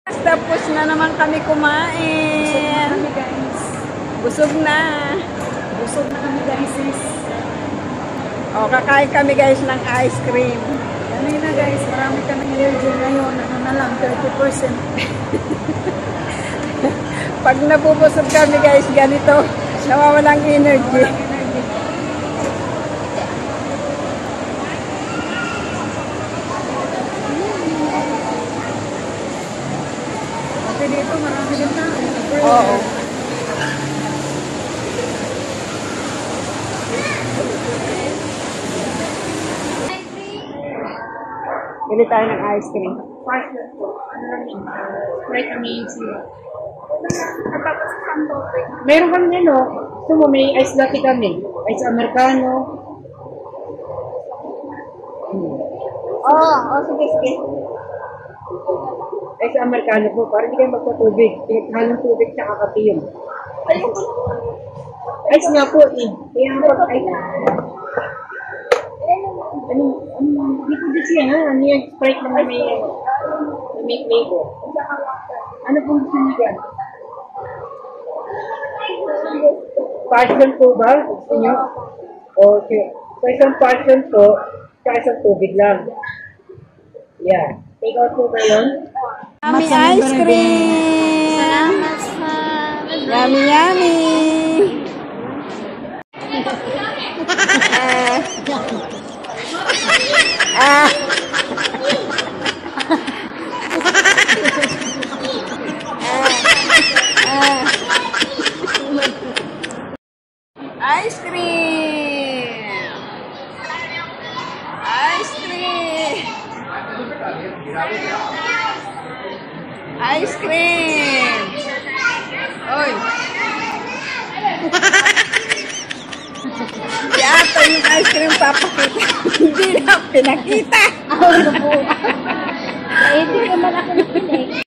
Tapos na naman kami kumain. Busog na. Busog na kami guys. O, kakain kami guys ng ice cream. Kanina guys, marami kami energy ngayon. Ano na lang, 30%. Pag nabubusog kami guys, ganito. Nawawalang energy. Kasi dito marami din na. Oo. Bili tayo ng ice cream. Sprite amazing. Meron kami nilo. Gusto mo, may ice latte kami. Ice americano. Sige, sige. Ice americano po. Para hindi kayo magpatubig. Halong tubig sa kape yun. Ice nga po eh. Kaya pag ice. Hindi po din siya ha. Ano yung Sprite na may flavor. Ano pong gusto niyo dyan? Passion po ba? Gusto niyo? Okay. So isang passion po, sa isang tubig lang. Yeah. Take out po ba yun? Yummy ice cream! Salamat sa... Yummy, yummy! Ice cream! Ice cream! Ice cream! Oy! Yata yung ice cream papakita. Hindi na pinakita. Hindi naman ako nakita.